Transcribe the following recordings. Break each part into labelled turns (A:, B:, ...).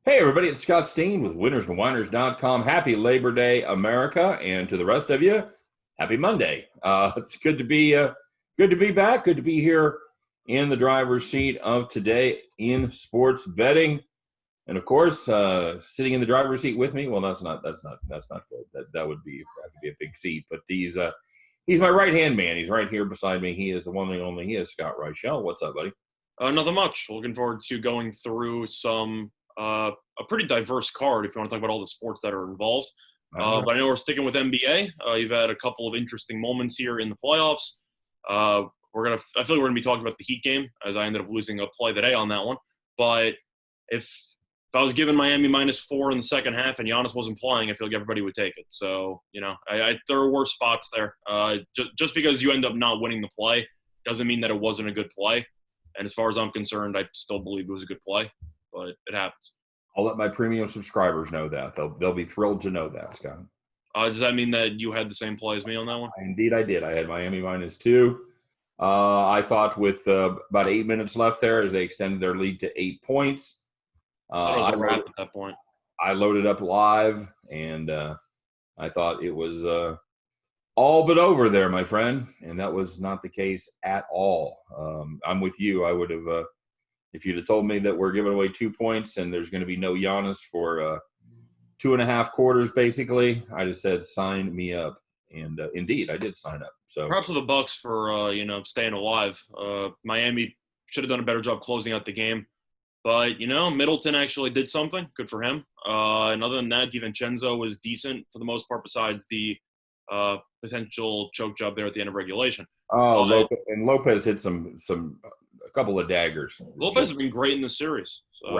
A: Hey, everybody, it's Scott Steen with winnersandwhiners.com. Happy Labor Day, America. And to the rest of you, happy Monday. It's good to be back. Good to be here in the driver's seat of today in sports betting. And of course, sitting in the driver's seat with me. Well, that's not good. That would be a big seat. But he's my right-hand man. He's right here beside me. He is the one and only. He is Scott Reichel. What's up, buddy?
B: Nothing much. Looking forward to going through a pretty diverse card if you want to talk about all the sports that are involved. But I know we're sticking with NBA. You've had a couple of interesting moments here in the playoffs. I feel like we're gonna be talking about the Heat game, as I ended up losing a play today on that one. But if I was given Miami -4 in the second half and Giannis wasn't playing, I feel like everybody would take it. So there are worse spots there. Just because you end up not winning the play doesn't mean that it wasn't a good play. And as far as I'm concerned, I still believe it was a good play, but it happens.
A: I'll let my premium subscribers know that. They'll be thrilled to know that, Scott.
B: Does that mean that you had the same play as me on that one?
A: Indeed, I did. I had Miami -2. I thought with about 8 minutes left there as they extended their lead to 8 points.
B: I was a wrap at that point.
A: I loaded up live, and I thought it was all but over there, my friend, and that was not the case at all. I'm with you. I would have, if you'd have told me that we're giving away 2 points and there's going to be no Giannis for 2.5 quarters, basically, I just said, sign me up. And indeed, I did sign up. So
B: props to the Bucks for staying alive. Miami should have done a better job closing out the game, but Middleton actually did something. Good for him. And other than that, DiVincenzo was decent for the most part, besides the potential choke job there at the end of regulation.
A: Lopez hit a couple of daggers.
B: Lopez has been great in this series. So,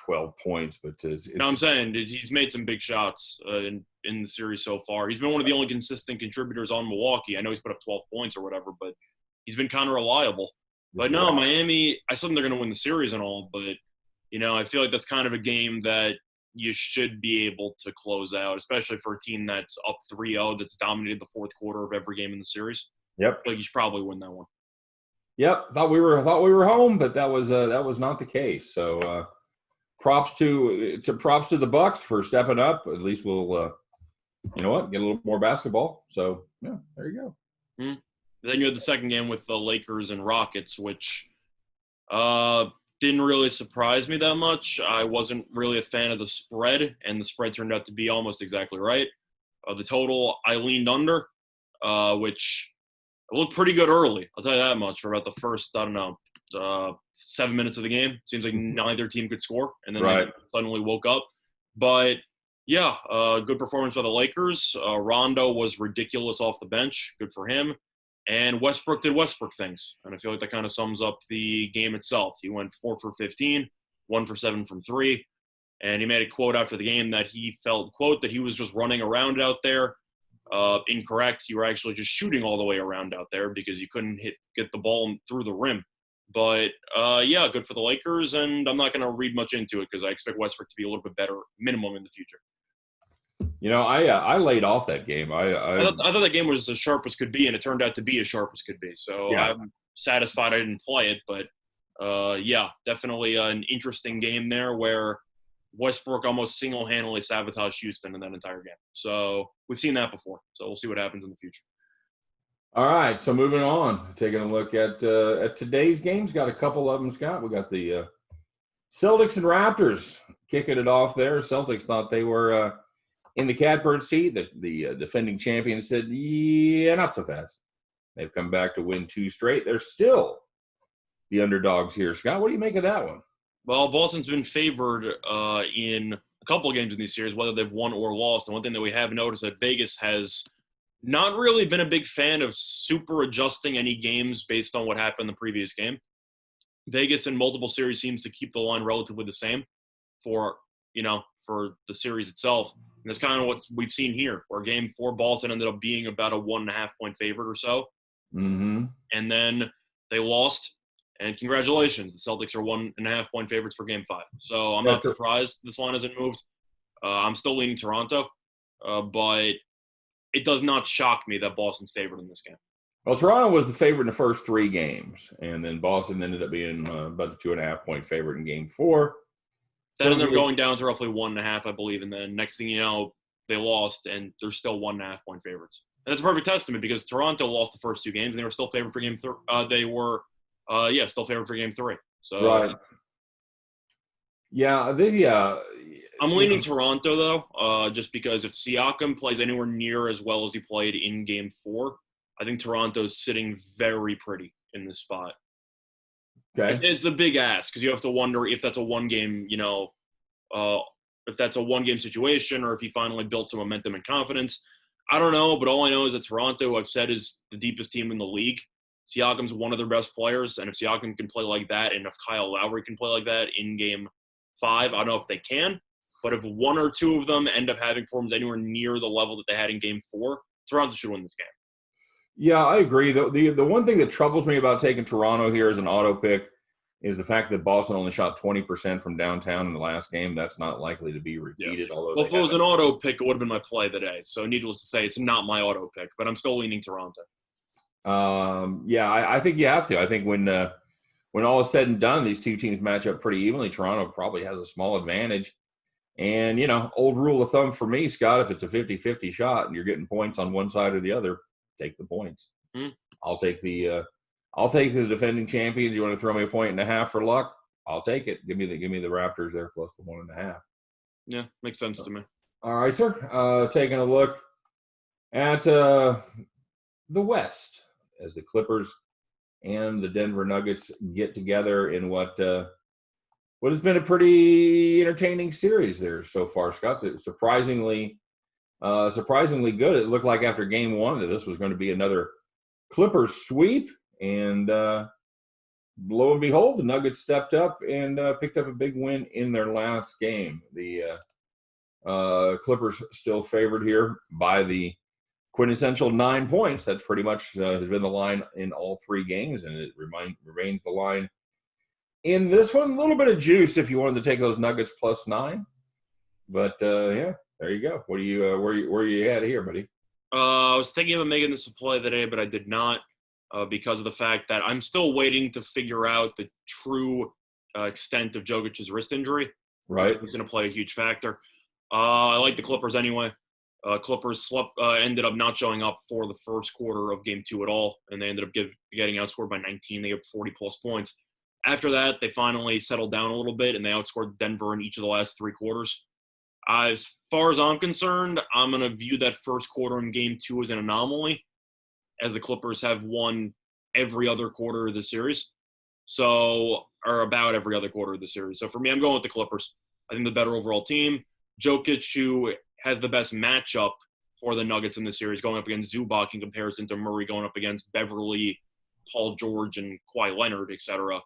A: 12 points, but
B: I'm saying he's made some big shots in the series so far. He's been one of the only consistent contributors on Milwaukee. I know he's put up 12 points or whatever, but he's been kind of reliable. But no, Miami, I still think they're going to win the series and all, but I feel like that's kind of a game that you should be able to close out, especially for a team that's up 3-0, that's dominated the fourth quarter of every game in the series.
A: Yep.
B: Like you should probably win that one.
A: Yep. Thought we were home, but that was not the case. So props to the Bucks for stepping up. At least we'll get a little more basketball. So yeah, there you go.
B: Mm-hmm. Then you had the second game with the Lakers and Rockets, which didn't really surprise me that much. I wasn't really a fan of the spread, and the spread turned out to be almost exactly right. The total, I leaned under, which looked pretty good early. I'll tell you that much. For about the first, 7 minutes of the game, seems like neither team could score, and then they suddenly woke up. But yeah, good performance by the Lakers. Rondo was ridiculous off the bench. Good for him. And Westbrook did Westbrook things. And I feel like that kind of sums up the game itself. He went 4 for 15, 1 for 7 from 3. And he made a quote after the game that he felt, quote, that he was just running around out there. Incorrect. You were actually just shooting all the way around out there because you couldn't get the ball through the rim. But, yeah, good for the Lakers. And I'm not going to read much into it because I expect Westbrook to be a little bit better minimum in the future.
A: I laid off that game. I
B: thought that game was as sharp as could be, and it turned out to be as sharp as could be. So yeah. I'm satisfied I didn't play it. But, yeah, definitely an interesting game there where Westbrook almost single-handedly sabotaged Houston in that entire game. So we've seen that before. So we'll see what happens in the future.
A: All right, so moving on, taking a look at today's games. Got a couple of them, Scott. We got the Celtics and Raptors kicking it off there. Celtics thought they were in the catbird seat. The defending champions said, yeah, not so fast. They've come back to win 2 straight. They're still the underdogs here. Scott, what do you make of that one?
B: Well, Boston's been favored in a couple of games in these series, whether they've won or lost. And one thing that we have noticed that Vegas has not really been a big fan of super adjusting any games based on what happened in the previous game. Vegas in multiple series seems to keep the line relatively the same for the series itself. And that's kind of what we've seen here, where Game 4, Boston ended up being about a 1.5-point favorite or so.
A: Mm-hmm.
B: And then they lost. And congratulations, the Celtics are 1.5-point favorites for Game 5. So I'm not surprised this line hasn't moved. I'm still leaning Toronto, but it does not shock me that Boston's favored in this game.
A: Well, Toronto was the favorite in the first 3 games, and then Boston ended up being about a 2.5-point favorite in Game 4.
B: That ended up going down to roughly 1.5, I believe, and then next thing you know, they lost, and they're still 1.5-point favorites. And that's a perfect testament because Toronto lost the first 2 games, and they were still favored for game 3. They were, still favored for game 3. So,
A: right. Yeah,
B: I'm leaning Toronto, though, just because if Siakam plays anywhere near as well as he played in game 4, I think Toronto's sitting very pretty in this spot.
A: Okay.
B: It's a big ask because you have to wonder if that's a one-game, if that's a one-game situation or if he finally built some momentum and confidence. I don't know, but all I know is that Toronto, I've said, is the deepest team in the league. Siakam's one of their best players, and if Siakam can play like that and if Kyle Lowry can play like that in game 5, I don't know if they can, but if 1 or 2 of them end up having forms anywhere near the level that they had in game 4, Toronto should win this game.
A: Yeah, I agree. The one thing that troubles me about taking Toronto here as an auto pick is the fact that Boston only shot 20% from downtown in the last game. That's not likely to be repeated.
B: Yeah.
A: Although
B: well, if it was an auto pick, it would have been my play today. So needless to say, it's not my auto pick, but I'm still leaning Toronto.
A: I think you have to. I think when all is said and done, these 2 teams match up pretty evenly. Toronto probably has a small advantage. And, old rule of thumb for me, Scott, if it's a 50-50 shot and you're getting points on one side or the other, take the points. I'll take the defending champions. You want to throw me 1.5 for luck? I'll take it. Give me the Raptors there plus the 1.5.
B: Yeah, makes sense to me.
A: All right, sir. Taking a look at the West as the Clippers and the Denver Nuggets get together in what has been a pretty entertaining series there so far, Scott. It's surprisingly good. It looked like after game 1 that this was going to be another Clippers sweep, and lo and behold, the Nuggets stepped up and picked up a big win in their last game. The Clippers still favored here by the quintessential 9 points. That's pretty much has been the line in all 3 games, and it remains the line in this one. A little bit of juice if you wanted to take those Nuggets plus 9, but yeah, there you go. What do you where you at here, buddy?
B: I was thinking about making this a play today, but I did not because of the fact that I'm still waiting to figure out the true extent of Jokic's wrist injury.
A: Right,
B: it's going to play a huge factor. I like the Clippers anyway. Clippers ended up not showing up for the first quarter of game 2 at all, and they ended up getting outscored by 19. They got 40-plus points. After that, they finally settled down a little bit, and they outscored Denver in each of the last 3 quarters. As far as I'm concerned, I'm going to view that first quarter in game 2 as an anomaly, as the Clippers have won every other quarter of the series. Or about every other quarter of the series. So for me, I'm going with the Clippers. I think the better overall team. Jokic, who has the best matchup for the Nuggets in the series, going up against Zubac in comparison to Murray going up against Beverly, Paul George, and Kawhi Leonard, etc.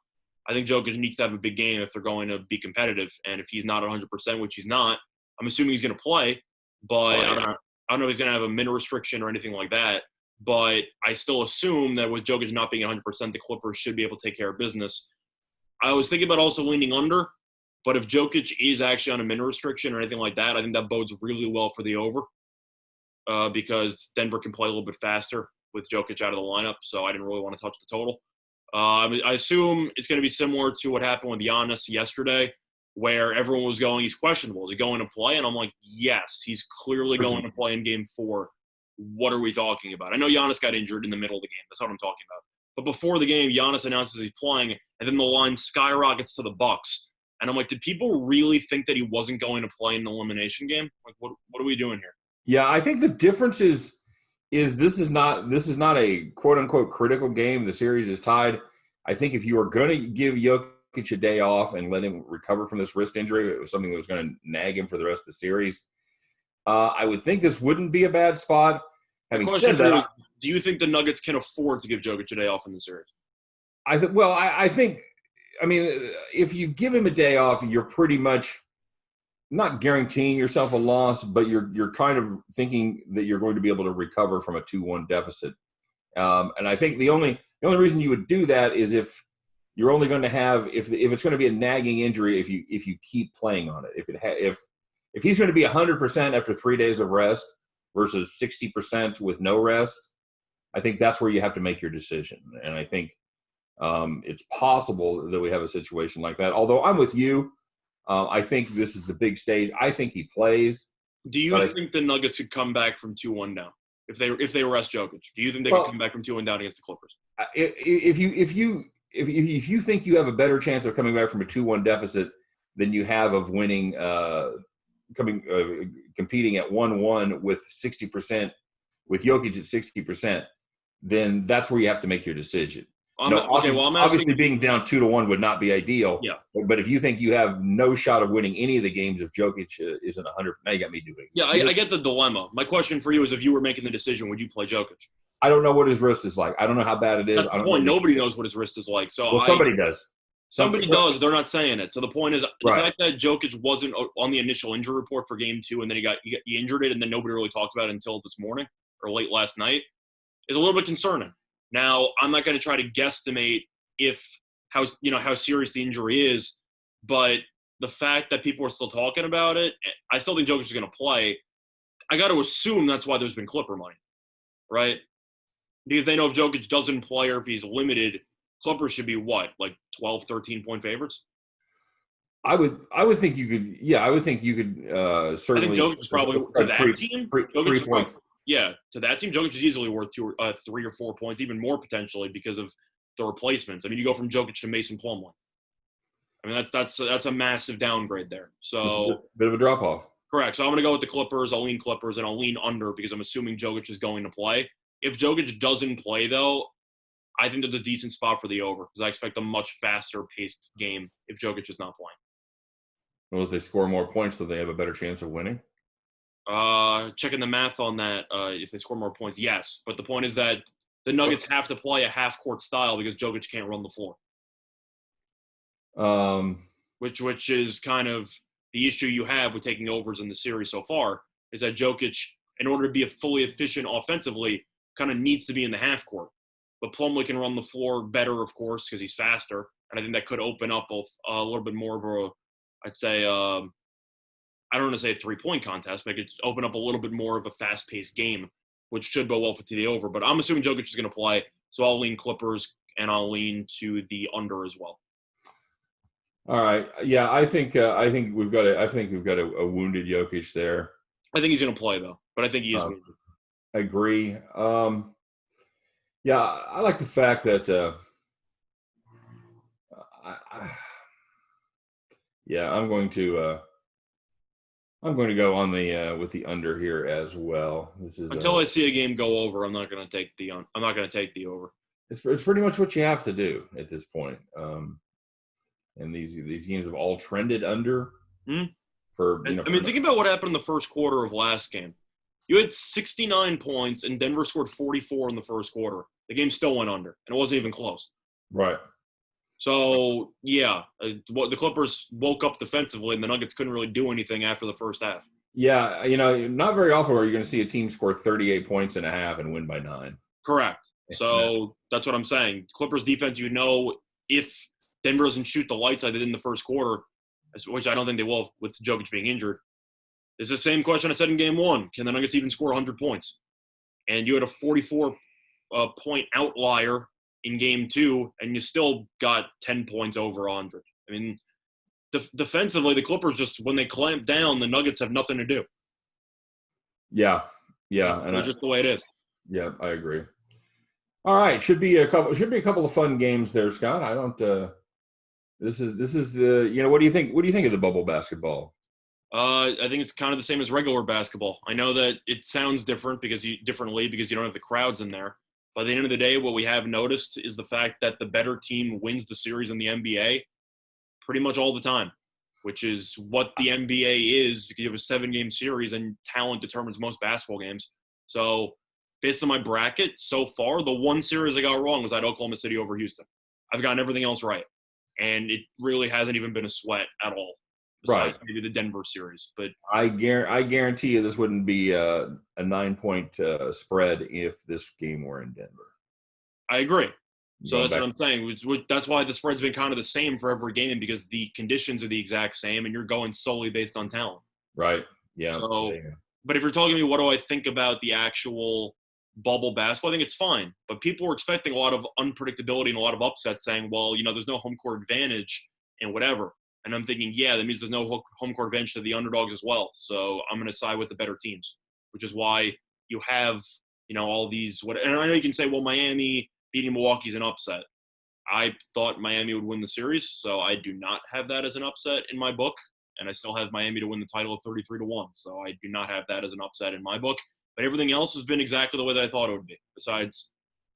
B: I think Jokic needs to have a big game if they're going to be competitive. And if he's not 100%, which he's not, I'm assuming he's going to play. But I don't know if he's going to have a min restriction or anything like that. But I still assume that with Jokic not being 100%, the Clippers should be able to take care of business. I was thinking about also leaning under. But if Jokic is actually on a min restriction or anything like that, I think that bodes really well for the over because Denver can play a little bit faster with Jokic out of the lineup. So I didn't really want to touch the total. I assume it's going to be similar to what happened with Giannis yesterday, where everyone was going, he's questionable. Is he going to play? And I'm like, yes, he's clearly going to play in game 4. What are we talking about? I know Giannis got injured in the middle of the game. That's what I'm talking about. But before the game, Giannis announces he's playing, and then the line skyrockets to the Bucks. And I'm like, did people really think that he wasn't going to play in the elimination game? Like, what are we doing here?
A: Yeah, I think the difference is this is not a quote unquote critical game. The series is tied. I think if you were going to give Jokic a day off and let him recover from this wrist injury, it was something that was going to nag him for the rest of the series. I would think this wouldn't be a bad spot. Having said that,
B: do you think the Nuggets can afford to give Jokic a day off in the series?
A: I think. I mean, if you give him a day off, you're pretty much not guaranteeing yourself a loss, but you're kind of thinking that you're going to be able to recover from a 2-1 deficit. And I think the only reason you would do that is if you're only going to have if it's going to be a nagging injury if you keep playing on it. If he's going to be 100% after 3 days of rest versus 60% with no rest, I think that's where you have to make your decision. And I think it's possible that we have a situation like that. Although I'm with you, I think this is the big stage. I think he plays.
B: Do you think the Nuggets could come back from 2-1 down if they rest Jokic? Do you think they could come back from 2-1 down against the Clippers?
A: If you think you have a better chance of coming back from a 2-1 deficit than you have of winning, competing at 1-1 with 60%, with Jokic at 60%, then that's where you have to make your decision. Obviously being down 2-1 would not be ideal.
B: Yeah.
A: But if you think you have no shot of winning any of the games if Jokic isn't 100, now you got me doing.
B: Yeah, I get the dilemma. My question for you is, if you were making the decision, would you play Jokic?
A: I don't know what his wrist is like. I don't know how bad it is.
B: That's the point. Nobody knows what his wrist is like. So
A: somebody does.
B: Somebody does. They're not saying it. So the point is, the fact that Jokic wasn't on the initial injury report for Game 2, and then he injured it, and then nobody really talked about it until this morning or late last night, is a little bit concerning. Now, I'm not going to try to guesstimate how serious the injury is, but the fact that people are still talking about it, I still think Jokic is going to play. I got to assume that's why there's been Clipper money, right? Because they know if Jokic doesn't play or if he's limited, Clippers should be what, like 12, 13-point favorites?
A: I would think you could. Yeah, I would think you could certainly.
B: I think Jokic is probably to that team.
A: 3 points.
B: Yeah, to that team, Jokic is easily worth 3 or 4 points, even more potentially because of the replacements. I mean, you go from Jokic to Mason Plumlee. I mean, that's a massive downgrade there. So
A: a bit of a drop off.
B: Correct. So I'm going to go with the Clippers. I'll lean Clippers, and I'll lean under because I'm assuming Jokic is going to play. If Jokic doesn't play, though, I think there's a decent spot for the over because I expect a much faster paced game if Jokic is not playing.
A: Well, if they score more points, do they have a better chance of winning?
B: Checking the math on that, if they score more points, yes. But the point is that the Nuggets have to play a half-court style because Jokic can't run the floor. Which is kind of the issue you have with taking overs in the series so far, is that Jokic, in order to be fully efficient offensively, kind of needs to be in the half-court. But Plumlee can run the floor better, of course, because he's faster. And I think that could open up a little bit more of a, I'd say, I don't want to say a three-point contest, but it could open up a little bit more of a fast-paced game, which should go well for the over. But I'm assuming Jokic is going to play, so I'll lean Clippers, and I'll lean to the under as well.
A: All right. Yeah, I think we've got a wounded Jokic there.
B: I think he's going to play, though, but I think he is wounded.
A: I agree. Yeah, I like the fact that I'm going to go on the with the under here as well. This is
B: until I see a game go over, I'm not going to take the over.
A: It's pretty much what you have to do at this point. And these games have all trended under.
B: Think about what happened in the first quarter of last game. You had 69 points, and Denver scored 44 in the first quarter. The game still went under, and it wasn't even close.
A: Right.
B: So, yeah, the Clippers woke up defensively, and the Nuggets couldn't really do anything after the first half.
A: Yeah, not very often are you going to see a team score 38 points in a half and win by 9.
B: Correct. So that's what I'm saying. Clippers defense, if Denver doesn't shoot the lights like they did in the first quarter, which I don't think they will with Jokic being injured, it's the same question I said in Game 1. Can the Nuggets even score 100 points? And you had a 44-point outlier in Game 2, and you still got 10 points over 100. I mean, defensively, the Clippers when they clamp down, the Nuggets have nothing to do.
A: Yeah.
B: It's just the way it is.
A: Yeah, I agree. All right, should be a couple of fun games there, Scott. I don't. This is what do you think? What do you think of the bubble basketball?
B: I think it's kind of the same as regular basketball. I know that it sounds different because you don't have the crowds in there. But at the end of the day, what we have noticed is the fact that the better team wins the series in the NBA pretty much all the time, which is what the NBA is because you have a 7-game series and talent determines most basketball games. So based on my bracket so far, the one series I got wrong was at Oklahoma City over Houston. I've gotten everything else right. And it really hasn't even been a sweat at all. Besides maybe the Denver series, but I
A: guarantee you this wouldn't be a 9-point spread if this game were in Denver.
B: I agree. So that's what I'm saying. That's why the spread's been kind of the same for every game because the conditions are the exact same, and you're going solely based on talent.
A: Right. Yeah.
B: But if you're talking to me, what do I think about the actual bubble basketball? I think it's fine. But people were expecting a lot of unpredictability and a lot of upsets, saying, "Well, there's no home court advantage and whatever." And I'm thinking, yeah, that means there's no home court advantage to the underdogs as well. So I'm going to side with the better teams, which is why you have, all these. And I know you can say, well, Miami beating Milwaukee is an upset. I thought Miami would win the series, so I do not have that as an upset in my book. And I still have Miami to win the title 33-1. So I do not have that as an upset in my book. But everything else has been exactly the way that I thought it would be, besides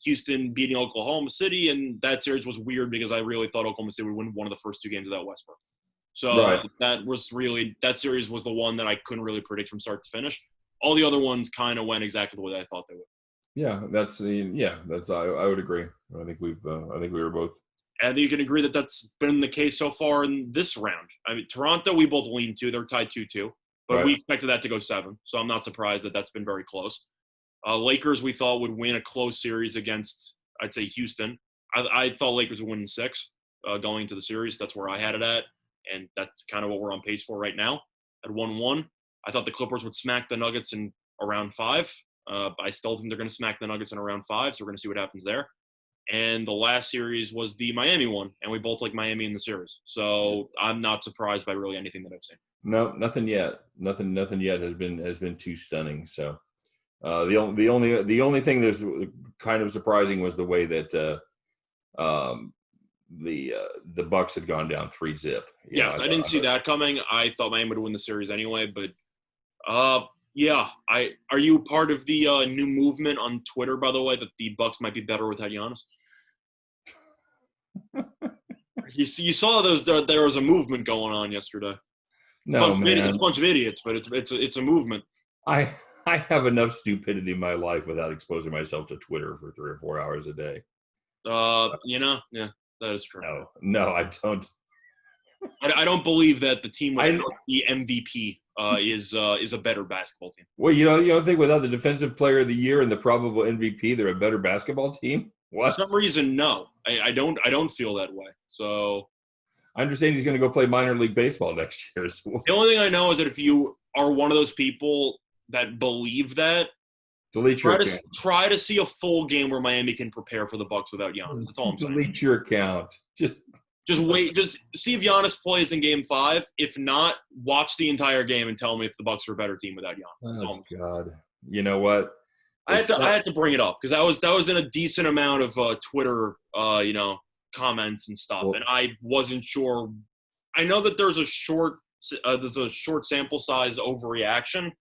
B: Houston beating Oklahoma City. And that series was weird because I really thought Oklahoma City would win one of the first two games of that Westbrook. So that series was the one that I couldn't really predict from start to finish. All the other ones kind of went exactly the way that I thought they would.
A: Yeah, I would agree. I think we were both.
B: And you can agree that that's been the case so far in this round. I mean, Toronto, we both lean to. They're tied 2-2. But we expected that to go 7. So I'm not surprised that that's been very close. Lakers, we thought, would win a close series against, I'd say, Houston. I thought Lakers would win in 6 going into the series. That's where I had it at. And that's kind of what we're on pace for right now at 1-1. I thought the Clippers would smack the Nuggets in around 5. I still think they're going to smack the Nuggets in around 5, so we're going to see what happens there. And the last series was the Miami one, and we both like Miami in the series. So I'm not surprised by really anything that I've seen.
A: No, nothing yet. Nothing yet has been too stunning. So the only thing that's kind of surprising was the way that the Bucks had gone down 3-0.
B: Yeah, I didn't see that coming. I thought Miami would win the series anyway, but yeah. Are you part of the new movement on Twitter, by the way, that the Bucks might be better without Giannis? You saw there was a movement going on yesterday.
A: No, man.
B: It's a bunch of idiots, but it's a movement.
A: I have enough stupidity in my life without exposing myself to Twitter for 3 or 4 hours a day.
B: Yeah, that is true.
A: No, I don't.
B: I don't believe that the team with the MVP is a better basketball team.
A: Well, you don't think without the Defensive Player of the Year and the probable MVP, they're a better basketball team? What?
B: For some reason, no. I don't feel that way. So
A: I understand he's going to go play minor league baseball next year. So
B: the only thing I know is that if you are one of those people that believe that, try to see a full game where Miami can prepare for the Bucks without Giannis. That's all I'm saying.
A: Delete your account. Just
B: wait. Just see if Giannis plays in Game 5. If not, watch the entire game and tell me if the Bucks are a better team without Giannis.
A: Oh God! You know what?
B: I had to bring it up because that was in a decent amount of Twitter, comments and stuff, and I wasn't sure. I know that there's a short sample size overreaction.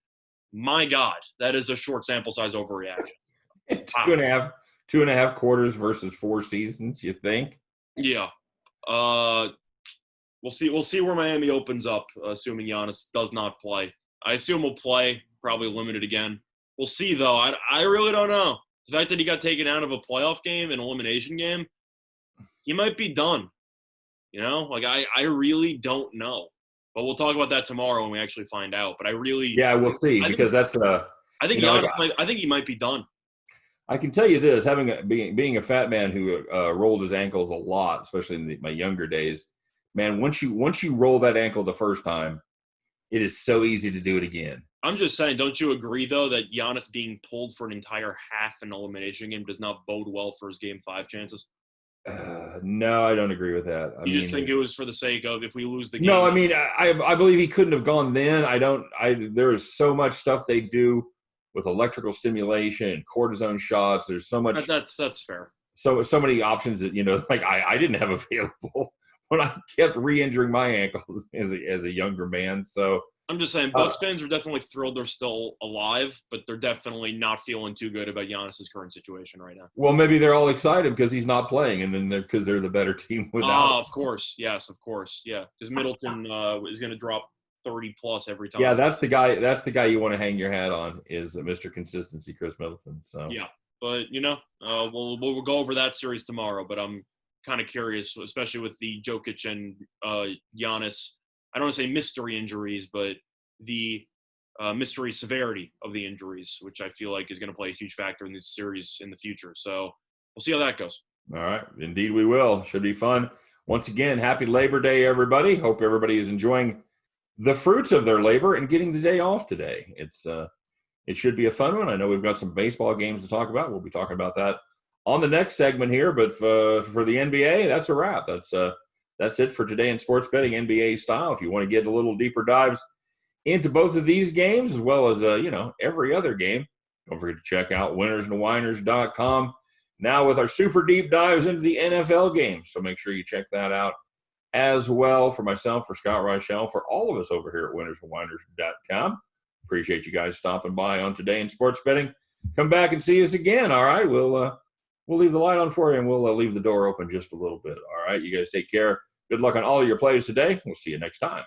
B: My God, that is a short sample size overreaction.
A: Wow. 2.5 quarters versus 4 seasons. You think?
B: Yeah. We'll see. We'll see where Miami opens up, assuming Giannis does not play. I assume he'll play, probably limited again. We'll see, though. I really don't know. The fact that he got taken out of a playoff game, an elimination game, he might be done. I really don't know. But we'll talk about that tomorrow when we actually find out. But
A: we'll see because that's
B: I think Giannis I think he might be done.
A: I can tell you this, being a fat man who rolled his ankles a lot, especially in my younger days, man, once you roll that ankle the first time, it is so easy to do it again.
B: I'm just saying, don't you agree, though, that Giannis being pulled for an entire half an elimination game does not bode well for his Game 5 chances?
A: No, I don't agree with that.
B: You just think it was for the sake of if we lose the game?
A: No, I mean, I believe he couldn't have gone then. There is so much stuff they do with electrical stimulation and cortisone shots. There's so much.
B: That's fair.
A: So many options that, I didn't have available when I kept re-injuring my ankles as a younger man. So
B: I'm just saying, Bucks fans are definitely thrilled they're still alive, but they're definitely not feeling too good about Giannis's current situation right now.
A: Well, maybe they're all excited because he's not playing, and then because they're the better team without.
B: Oh, of course, yes, of course, yeah. Because Middleton is going to drop 30 plus every time.
A: Yeah, that's the guy. That's the guy you want to hang your hat on is Mr. Consistency, Chris Middleton. So
B: yeah, but we'll go over that series tomorrow. But I'm kind of curious, especially with the Jokic and Giannis. I don't want to say mystery injuries, but the mystery severity of the injuries, which I feel like is going to play a huge factor in this series in the future. So we'll see how that goes.
A: All right. Indeed, we will. Should be fun. Once again, happy Labor Day, everybody. Hope everybody is enjoying the fruits of their labor and getting the day off today. It should be a fun one. I know we've got some baseball games to talk about. We'll be talking about that on the next segment here. But for the NBA, that's a wrap. That's that's it for today in sports betting, NBA style. If you want to get a little deeper dives into both of these games, as well as, every other game, don't forget to check out winnersandwhiners.com. Now with our super deep dives into the NFL game. So make sure you check that out as well. For myself, for Scott Reichel, for all of us over here at winnersandwhiners.com. Appreciate you guys stopping by on Today in Sports Betting. Come back and see us again, all right? We'll leave the light on for you, and we'll leave the door open just a little bit, all right? You guys take care. Good luck on all of your plays today. We'll see you next time.